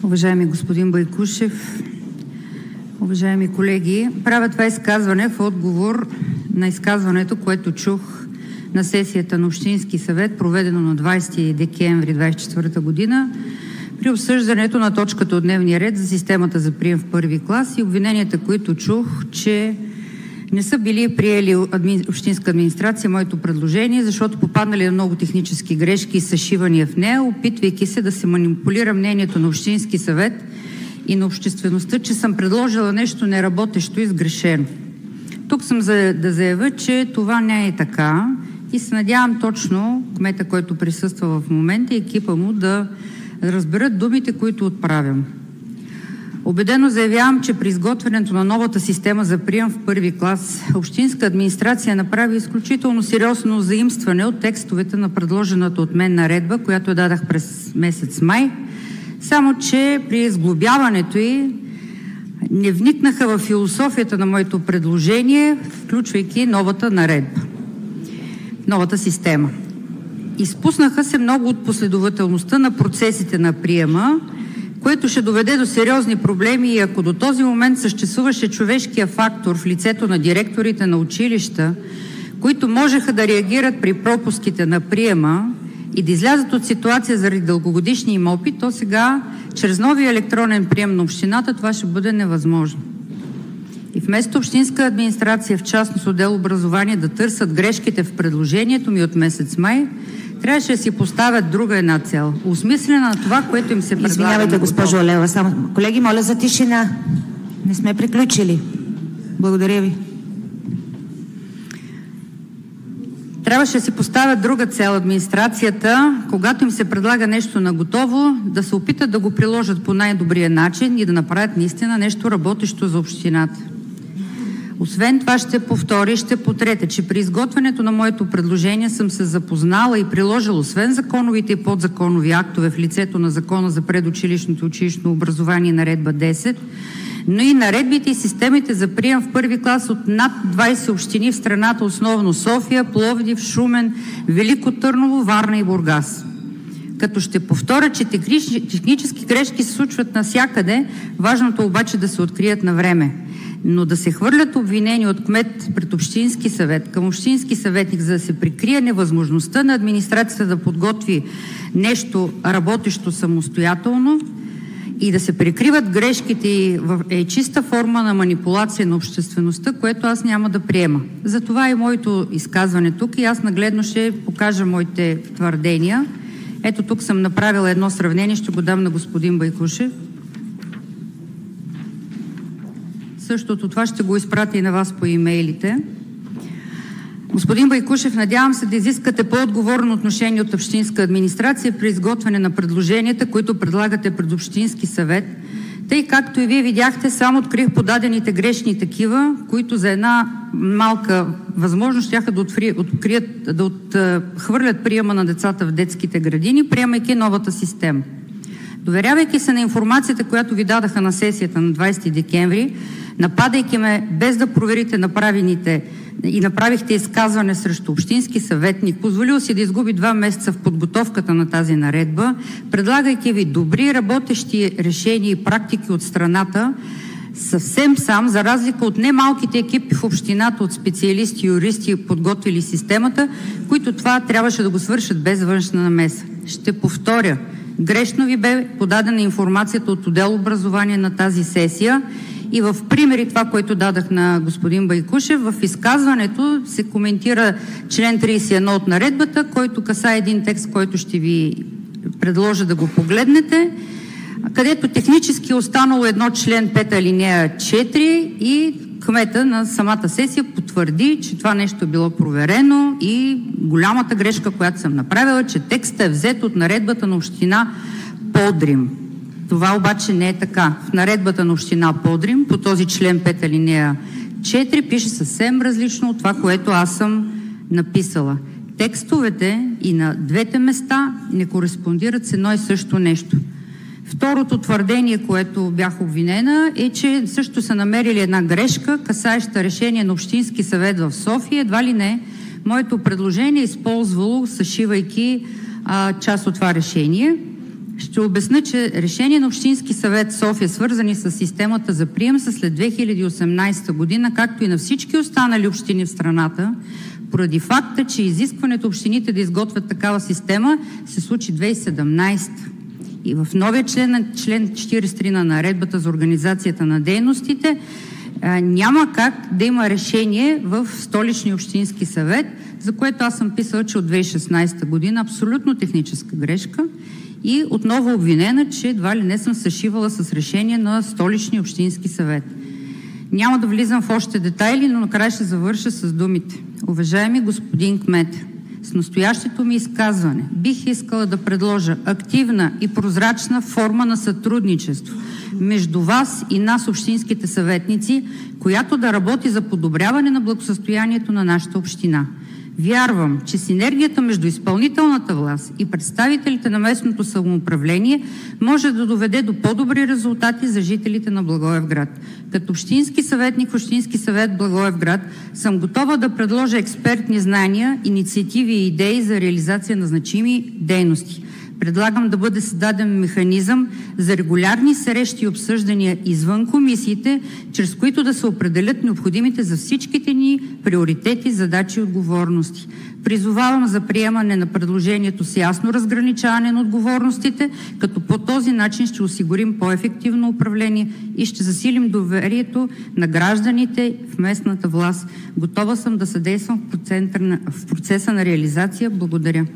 Уважаеми господин Байкушев, уважаеми колеги, правя това изказване в отговор на изказването, което чух на сесията на Общински съвет, проведено на 20 декември 2024 година, при обсъждането на точката от дневния ред за системата за прием в първи клас и обвиненията, които чух, че не са били приели Общинска администрация моето предложение, защото попаднали на много технически грешки и съшивания в нея, опитвайки се да се манипулира мнението на Общински съвет и на обществеността, че съм предложила нещо неработещо и сгрешено. Тук съм да заявя, че това не е така и се надявам точно кмета, който присъства в момента, и екипа му да разберат думите, които отправям. Убедено заявявам, че при изготвянето на новата система за прием в първи клас Общинска администрация направи изключително сериозно заимстване от текстовете на предложената от мен наредба, която дадах през месец май, само че при сглобяването ѝ не вникнаха в философията на моето предложение, включвайки новата наредба, новата система. Изпуснаха се много от последователността на процесите на приема, което ще доведе до сериозни проблеми, и ако до този момент съществуваше човешкия фактор в лицето на директорите на училища, които можеха да реагират при пропуските на приема и да излязат от ситуация заради дългогодишни им опит, то сега, чрез новия електронен прием на общината, това ще бъде невъзможно. И вместо Общинска администрация, в частност отдел образование, да търсят грешките в предложението ми от месец май, трябваше да си поставят друга една цел. Осмислена на това, което им се предлага. Извинявайте, госпожо Лева. Само, колеги, моля за тишина. Не сме приключили. Благодаря ви. Трябваше да си поставят друга цел администрацията, когато им се предлага нещо на готово, да се опитат да го приложат по най-добрия начин и да направят наистина нещо работещо за общината. Освен това ще повторя и ще потретя, че при изготвянето на моето предложение съм се запознала и приложила освен законовите и подзаконови актове в лицето на Закона за предучилищното и училищно образование, наредба 10, но и наредбите и системите за прием в първи клас от над 20 общини в страната, основно София, Пловдив, Шумен, Велико Търново, Варна и Бургас. Като ще повторя, че технически грешки се случват навсякъде, важното обаче да се открият на време. Но да се хвърлят обвинения от кмет пред Общински съвет към общински съветник, за да се прикрие невъзможността на администрацията да подготви нещо работещо самостоятелно и да се прикриват грешките, е чиста форма на манипулация на обществеността, което аз няма да приема. Затова и моето изказване тук, и аз нагледно ще покажа моите твърдения. Ето тук съм направила едно сравнение, ще го дам на господин Байкушев. Същото това ще го изпратя и на вас по имейлите. Господин Байкушев, надявам се да изискате по-отговорно отношение от Общинска администрация при изготвяне на предложенията, които предлагате пред Общински съвет, тъй както и вие видяхте, само открих подадените грешни такива, които за една малка възможност щяха да отхвърлят приема на децата в детските градини, приемайки новата система. Доверявайки се на информацията, която ви дадаха на сесията на 20 декември, нападайки ме без да проверите направените и направихте изказване срещу общински съветник, позволил си да изгуби 2 месеца в подготовката на тази наредба, предлагайки ви добри работещи решения и практики от страната, съвсем сам, за разлика от немалките екипи в общината от специалисти и юристи, подготвили системата, които това трябваше да го свършат без външна намеса. Ще повторя, грешно ви бе подадена информацията от отдел образование на тази сесия и в примери това, което дадах на господин Байкушев, в изказването се коментира член 31 от наредбата, който касае един текст, който ще ви предложа да го погледнете, където технически е останало едно член 5 алинея 4 и кмета на самата сесия потвърди, че това нещо е било проверено и голямата грешка, която съм направила, че текстът е взет от наредбата на община Подрим. Това обаче не е така. В наредбата на община Подрим по този член 5 алинея 4 пише съвсем различно от това, което аз съм написала. Текстовете и на двете места не кореспондират с едно и също нещо. Второто твърдение, което бях обвинена, е, че също са намерили една грешка, касаеща решение на Общински съвет в София. Едва ли не, моето предложение е използвало, съшивайки част от това решение. Ще обясня, че решение на Общински съвет София, свързани с системата за прием, са след 2018 година, както и на всички останали общини в страната, поради факта, че изискването общините да изготвят такава система се случи 2017. И в новия член 43 на наредбата за организацията на дейностите няма как да има решение в Столичния общински съвет, за което аз съм писала, че от 2016 година абсолютно техническа грешка и отново обвинена, че едва ли не съм съшивала с решение на Столичния общински съвет. Няма да влизам в още детайли, но накрая ще завърша с думите. Уважаеми господин кмет, с настоящето ми изказване бих искала да предложа активна и прозрачна форма на сътрудничество между вас и нас, общинските съветници, която да работи за подобряване на благосъстоянието на нашата община. Вярвам, че синергията между изпълнителната власт и представителите на местното самоуправление може да доведе до по-добри резултати за жителите на Благоевград. Като общински съветник в Общински съвет Благоевград съм готова да предложа експертни знания, инициативи и идеи за реализация на значими дейности. Предлагам да бъде създаден механизъм за регулярни срещи и обсъждания извън комисиите, чрез които да се определят необходимите за всичките ни приоритети, задачи и отговорности. Призовавам за приемане на предложението с ясно разграничаване на отговорностите, като по този начин ще осигурим по-ефективно управление и ще засилим доверието на гражданите в местната власт. Готова съм да съдействам в процеса на реализация. Благодаря.